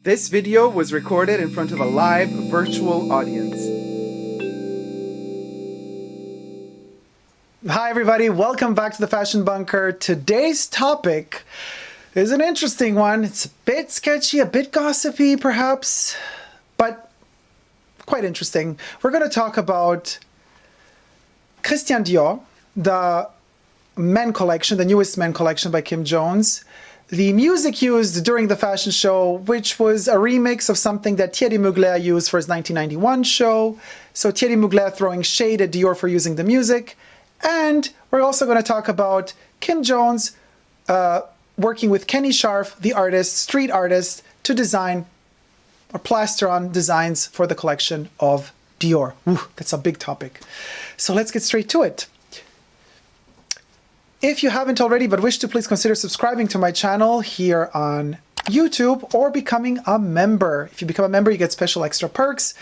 This video was recorded in front of a live virtual audience. Hi everybody, welcome back to the Fashion Bunker. Today's topic is an interesting one. It's a bit sketchy, a bit gossipy perhaps, but quite interesting. We're going to talk about Christian Dior, the men collection, the newest men collection by Kim Jones. The music used during the fashion show, which was a remix of something that Thierry Mugler used for his 1991 show. So Thierry Mugler throwing shade at Dior for using the music. And we're also going to talk about Kim Jones working with Kenny Scharf, the artist, street artist, to design or plaster on designs for the collection of Dior. Ooh, that's a big topic. So let's get straight to it. If you haven't already but wish to, please consider subscribing to my channel here on YouTube or becoming a member. If you become a member, you get special extra perks.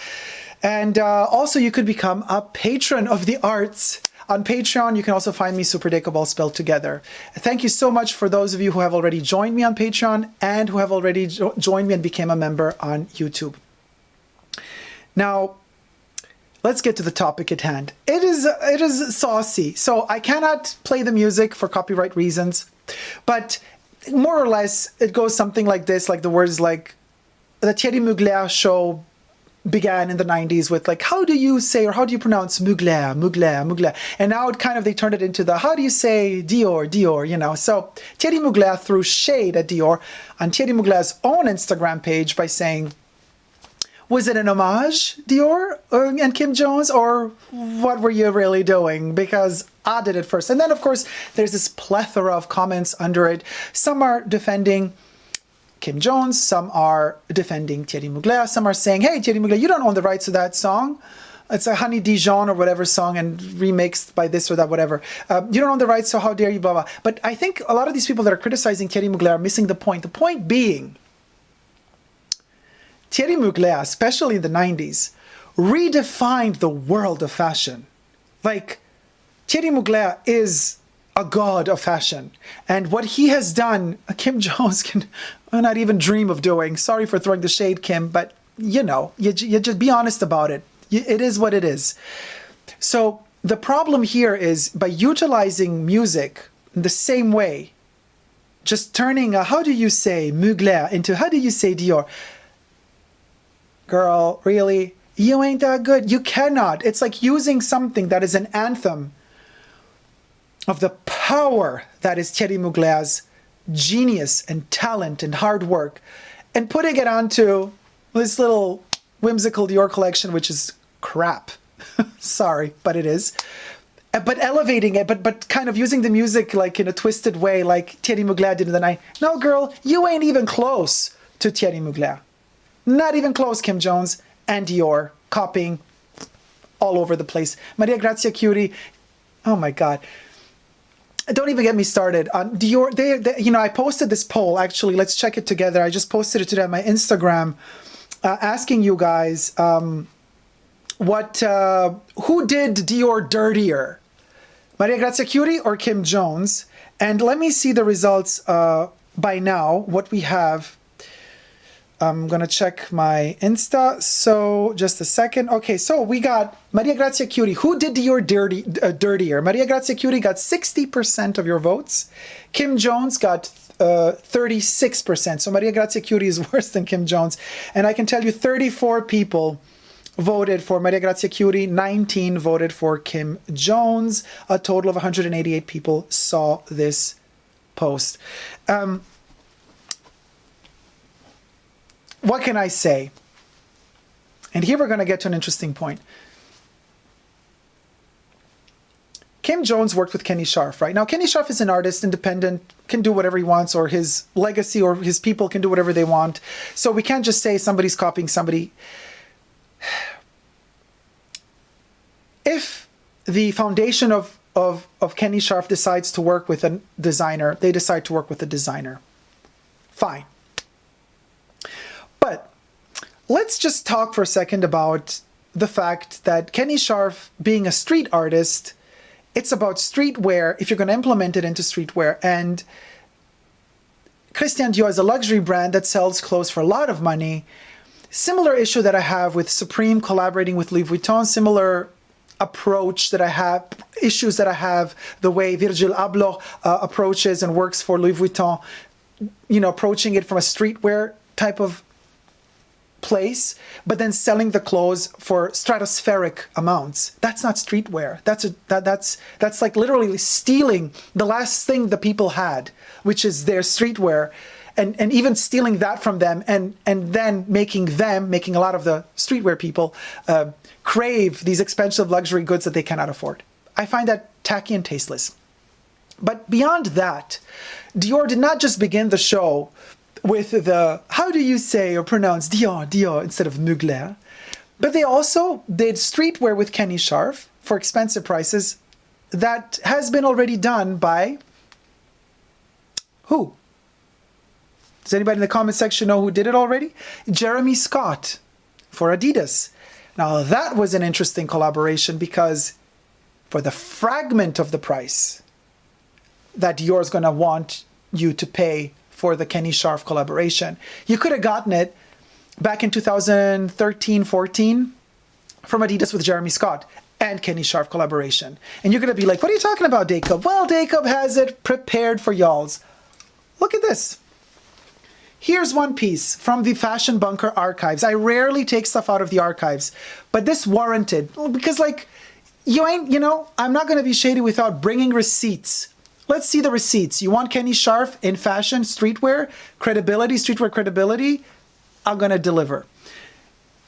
And also you could become a patron of the arts. On Patreon, you can also find me Super Dacob all spelled together. Thank you so much for those of you who have already joined me on Patreon and who have already joined me and became a member on YouTube. Now, let's get to the topic at hand. It is saucy, so I cannot play the music for copyright reasons, but more or less it goes something like this, like the words like the Thierry Mugler show began in the 90s with like, how do you say or how do you pronounce Mugler, Mugler, Mugler? And now it kind of, they turned it into the, how do you say Dior, Dior, you know? So Thierry Mugler threw shade at Dior on Thierry Mugler's own Instagram page by saying, was it an homage, Dior and Kim Jones, or what were you really doing? Because I did it first. And then, of course, there's this plethora of comments under it. Some are defending Kim Jones, some are defending Thierry Mugler, some are saying, hey, Thierry Mugler, you don't own the rights to that song. It's a Honey Dijon or whatever song and remixed by this or that, whatever. You don't own the rights, so how dare you, blah, blah. But I think a lot of these people that are criticizing Thierry Mugler are missing the point. The point being, Thierry Mugler, especially in the 90s, redefined the world of fashion. Like, Thierry Mugler is a god of fashion. And what he has done, Kim Jones can not even dream of doing. Sorry for throwing the shade, Kim, but you know, you just be honest about it. It is what it is. So the problem here is by utilizing music in the same way, just turning a, how do you say Mugler into, how do you say Dior? Girl, really? You ain't that good. You cannot. It's like using something that is an anthem of the power that is Thierry Mugler's genius and talent and hard work and putting it onto this little whimsical Dior collection, which is crap. Sorry, but it is. But elevating it, but kind of using the music like in a twisted way like Thierry Mugler did in the night. No, girl, you ain't even close to Thierry Mugler. Not even close, Kim Jones and Dior, copying all over the place. Maria Grazia Cutie, oh my God. Don't even get me started on Dior. They, you know, I posted this poll, actually, let's check it together. I just posted it today on my Instagram, asking you guys who did Dior dirtier? Maria Grazia Cutie or Kim Jones? And let me see the results by now, what we have. I'm gonna check my Insta, so just a second. Okay, so we got Maria Grazia Cutie. Who did Dior dirtier? Maria Grazia Cutie got 60% of your votes. Kim Jones got 36%. So Maria Grazia Cutie is worse than Kim Jones. And I can tell you 34 people voted for Maria Grazia Cutie, 19 voted for Kim Jones. A total of 188 people saw this post. What can I say? And here we're going to get to an interesting point. Kim Jones worked with Kenny Scharf, right? Now, Kenny Scharf is an artist, independent, can do whatever he wants, or his legacy or his people can do whatever they want. So we can't just say somebody's copying somebody. If the foundation of Kenny Scharf decides to work with a designer, they decide to work with a designer. Fine. But let's just talk for a second about the fact that Kenny Scharf, being a street artist, it's about streetwear if you're going to implement it into streetwear. And Christian Dior is a luxury brand that sells clothes for a lot of money. Similar issue that I have with Supreme collaborating with Louis Vuitton, similar approach that I have, issues that I have, the way Virgil Abloh approaches and works for Louis Vuitton, you know, approaching it from a streetwear type of place, but then selling the clothes for stratospheric amounts. That's not streetwear. That's like literally stealing the last thing the people had, which is their streetwear, and even stealing that from them, and then making a lot of the streetwear people crave these expensive luxury goods that they cannot afford. I find that tacky and tasteless. But beyond that, Dior did not just begin the show with the, how do you say or pronounce Dior instead of Mugler, but they also did streetwear with Kenny Scharf for expensive prices that has been already done by who? Does anybody in the comment section know who did it already? Jeremy Scott for Adidas. Now that was an interesting collaboration because for the fragment of the price that Dior is going to want you to pay for the Kenny Scharf collaboration, you could have gotten it back in 2013-14 from Adidas with Jeremy Scott and Kenny Scharf collaboration. And you're going to be like, what are you talking about, Dacob? Well, Dacob has it prepared for y'alls. Look at this. Here's one piece from the Fashion Bunker archives. I rarely take stuff out of the archives, but this warranted, because like, I'm not going to be shady without bringing receipts. Let's see the receipts. You want Kenny Scharf in fashion, streetwear, credibility, streetwear credibility? I'm going to deliver.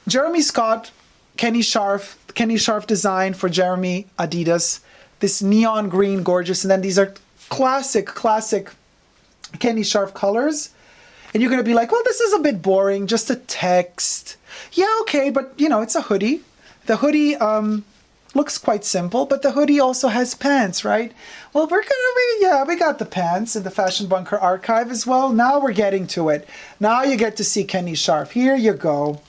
Jeremy Scott, Kenny Scharf design for Jeremy Adidas. This neon green, gorgeous. And then these are classic Kenny Scharf colors. And you're going to be like, well, this is a bit boring, just a text. Yeah, okay, but it's a hoodie. The hoodie looks quite simple, but the hoodie also has pants, right? Well, we got the pants in the Fashion Bunker archive as well. Now we're getting to it. Now you get to see Kenny Scharf. Here you go.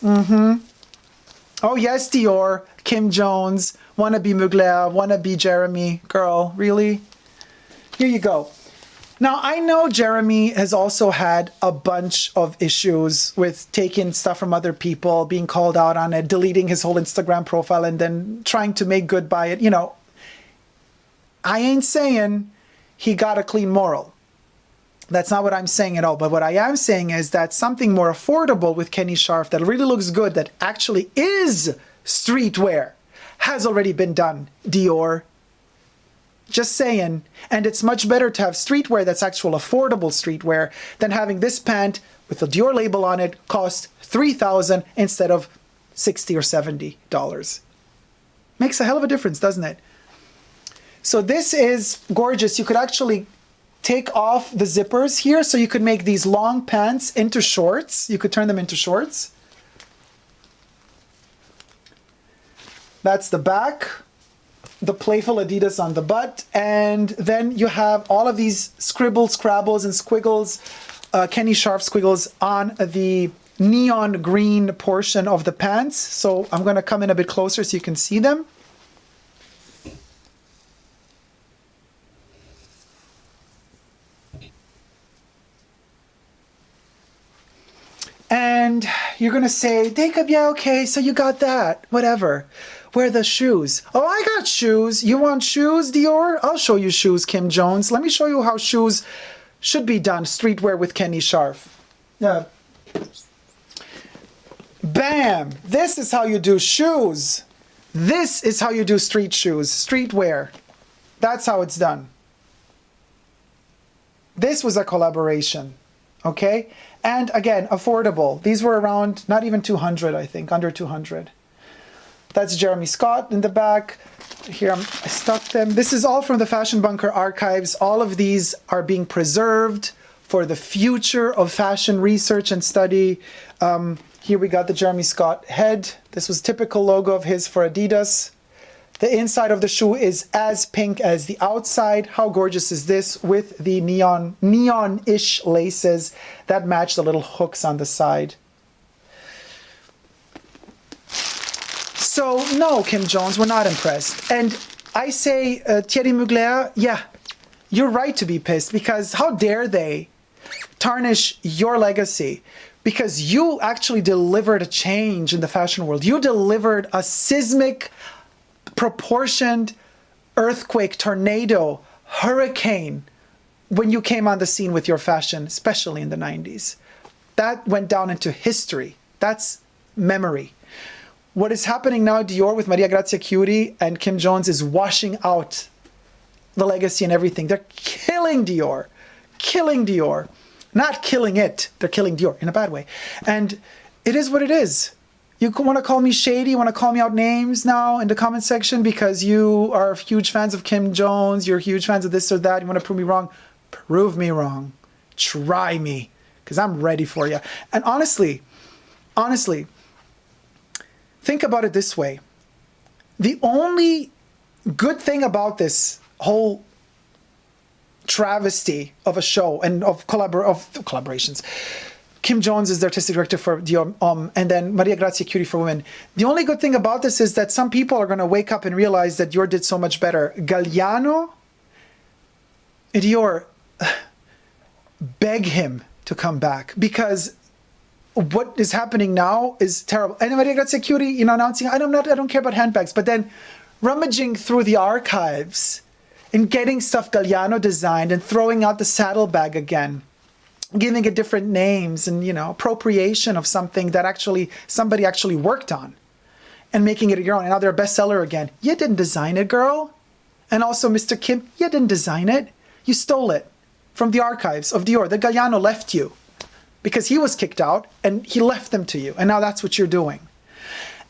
Oh yes, Dior, Kim Jones, wanna be Mugler, wanna be Jeremy. Girl, really? Here you go. Now, I know Jeremy has also had a bunch of issues with taking stuff from other people, being called out on it, deleting his whole Instagram profile, and then trying to make good by it. I ain't saying he got a clean moral. That's not what I'm saying at all. But what I am saying is that something more affordable with Kenny Scharf that really looks good, that actually is streetwear, has already been done. Dior. Just saying. And it's much better to have streetwear that's actual affordable streetwear than having this pant with the Dior label on it cost $3,000 instead of $60 or $70. Makes a hell of a difference, doesn't it? So this is gorgeous. You could actually take off the zippers here, so you could make these long pants into shorts. You could turn them into shorts. That's the back. The playful Adidas on the butt, and then you have all of these scribbles, scrabbles, and squiggles, Kenny Scharf squiggles on the neon green portion of the pants. So I'm going to come in a bit closer so you can see them. And you're going to say, Dacob, yeah, okay, so you got that, whatever. Where are the shoes? Oh, I got shoes. You want shoes, Dior? I'll show you shoes, Kim Jones. Let me show you how shoes should be done. Streetwear with Kenny Scharf. Bam! This is how you do shoes. This is how you do street shoes, streetwear. That's how it's done. This was a collaboration, okay? And again, affordable. These were around, not even 200, I think, under 200. That's Jeremy Scott in the back. Here, I stuffed them. This is all from the Fashion Bunker archives. All of these are being preserved for the future of fashion research and study. Here we got the Jeremy Scott head. This was typical logo of his for Adidas. The inside of the shoe is as pink as the outside. How gorgeous is this with the neon-ish laces that match the little hooks on the side. So no, Kim Jones, we're not impressed. And I say, Thierry Mugler, yeah, you're right to be pissed, because how dare they tarnish your legacy, because you actually delivered a change in the fashion world. You delivered a seismic, proportioned earthquake, tornado, hurricane when you came on the scene with your fashion, especially in the 90s. That went down into history. That's memory. What is happening now at Dior with Maria Grazia Chiuri and Kim Jones is washing out the legacy and everything. They're killing Dior. Killing Dior. Not killing it. They're killing Dior in a bad way. And it is what it is. You want to call me shady, you want to call me out names now in the comment section because you are huge fans of Kim Jones, you're huge fans of this or that, you want to prove me wrong. Prove me wrong. Try me, because I'm ready for you. And honestly, think about it this way. The only good thing about this whole travesty of a show and of collaborations, Kim Jones is the artistic director for Dior, and then Maria Grazia Chiuri for women. The only good thing about this is that some people are going to wake up and realize that Dior did so much better. Galliano, Dior, beg him to come back, because what is happening now is terrible. And Maria Grazia Chiuri, you know, announcing, I don't care about handbags, but then rummaging through the archives and getting stuff Galliano designed and throwing out the saddlebag again, giving it different names and, you know, appropriation of something that actually somebody actually worked on and making it your own. And now they're a bestseller again. You didn't design it, girl. And also, Mr. Kim, you didn't design it. You stole it from the archives of Dior. The Galliano left you because he was kicked out and he left them to you. And now that's what you're doing.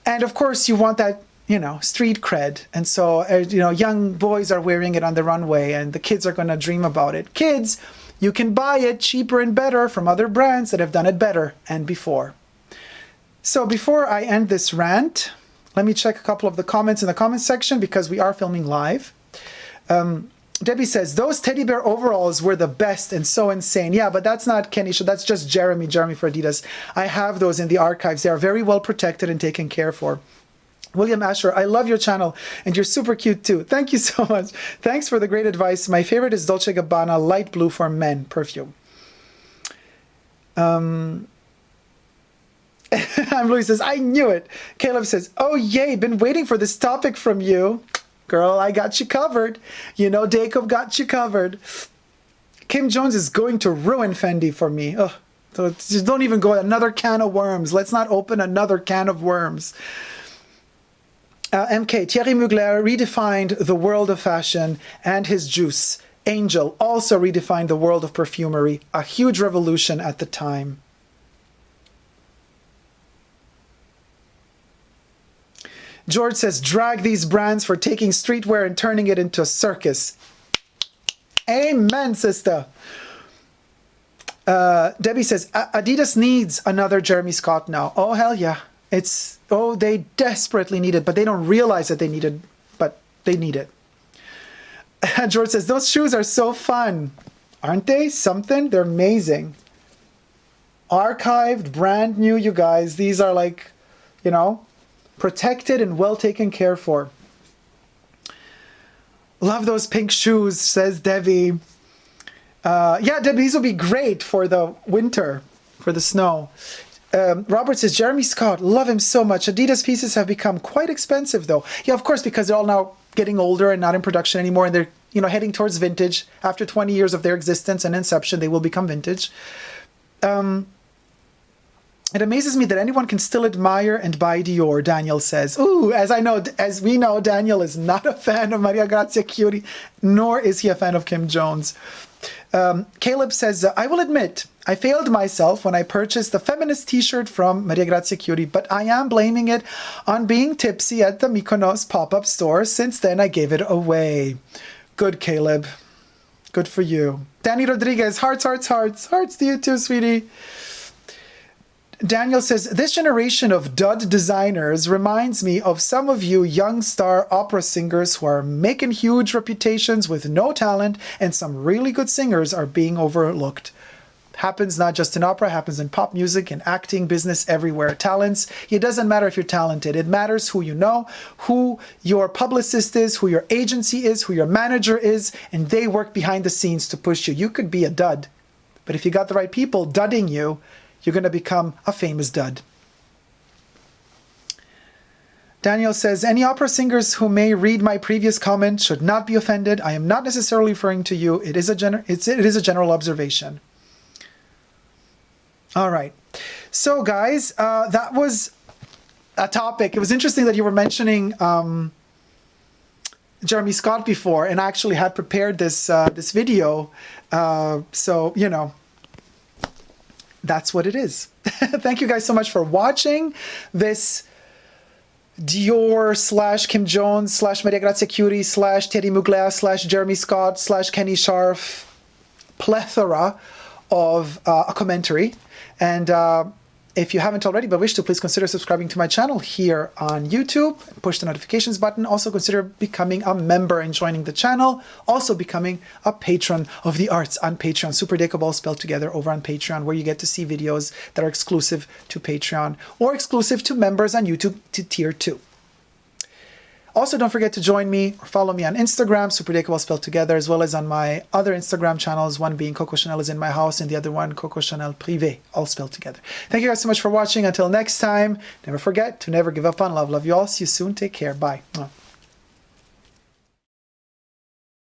And of course, you want that, you know, street cred. And so, you know, young boys are wearing it on the runway and the kids are going to dream about it. Kids, you can buy it cheaper and better from other brands that have done it better and before. So before I end this rant, let me check a couple of the comments in the comment section because we are filming live. Debbie says, those teddy bear overalls were the best and so insane. Yeah, but that's not Kenny, so that's just Jeremy for Adidas. I have those in the archives. They are very well protected and taken care for. William Asher, I love your channel and you're super cute too. Thank you so much. Thanks for the great advice. My favorite is Dolce & Gabbana Light Blue for Men perfume. I'm Louis says, I knew it. Caleb says, oh yay, been waiting for this topic from you. Girl, I got you covered. You know, Dacob got you covered. Kim Jones is going to ruin Fendi for me. Ugh. So just don't even go another can of worms. Let's not open another can of worms. MK, Thierry Mugler redefined the world of fashion, and his juice, Angel, also redefined the world of perfumery. A huge revolution at the time. George says, drag these brands for taking streetwear and turning it into a circus. Amen, sister. Debbie says, Adidas needs another Jeremy Scott now. Oh, hell yeah. They desperately need it, but they don't realize that they need it, but they need it. George says, those shoes are so fun. Aren't they something? They're amazing. Archived, brand new, you guys. These are like, you know, protected and well taken care for. Love those pink shoes, says Debbie. Yeah, Debbie, these will be great for the winter, for the snow. Robert says, Jeremy Scott, love him so much. Adidas pieces have become quite expensive though. Yeah, of course, because they're all now getting older and not in production anymore, and they're, you know, heading towards vintage. After 20 years of their existence and inception, they will become vintage. It amazes me that anyone can still admire and buy Dior, Daniel says. Ooh, as we know, Daniel is not a fan of Maria Grazia Chiuri, nor is he a fan of Kim Jones. Caleb says, I will admit, I failed myself when I purchased the feminist t-shirt from Maria Grazia Chiuri, but I am blaming it on being tipsy at the Mykonos pop-up store. Since then, I gave it away. Good, Caleb. Good for you. Danny Rodriguez, hearts, hearts, hearts. Hearts to you too, sweetie. Daniel says, this generation of dud designers reminds me of some of you young star opera singers who are making huge reputations with no talent, and some really good singers are being overlooked. Happens not just in opera, happens in pop music and acting, business, everywhere. Talents, it doesn't matter if you're talented. It matters who you know, who your publicist is, who your agency is, who your manager is, and they work behind the scenes to push you. You could be a dud But if you got the right people dudding you, you're going to become a famous dud. Daniel says, any opera singers who may read my previous comment should not be offended. I am not necessarily referring to you. It is a general observation. All right. So guys, that was a topic. It was interesting that you were mentioning Jeremy Scott before, and I actually had prepared this this video. So, you know, that's what it is. Thank you guys so much for watching this Dior / Kim Jones / Maria Grazia Curie / Thierry Mugler / Jeremy Scott / Kenny Scharf plethora of a commentary. And if you haven't already but wish to, please consider subscribing to my channel here on YouTube. Push the notifications button. Also consider becoming a member and joining the channel. Also becoming a patron of the arts on Patreon. Super Dacob all spelled together over on Patreon, where you get to see videos that are exclusive to Patreon or exclusive to members on YouTube to Tier 2. Also, don't forget to join me or follow me on Instagram, Super Dacob all spelled together, as well as on my other Instagram channels, one being Coco Chanel is in my house and the other one, Coco Chanel Privé, all spelled together. Thank you guys so much for watching. Until next time, never forget to never give up on love. Love you all. See you soon. Take care. Bye.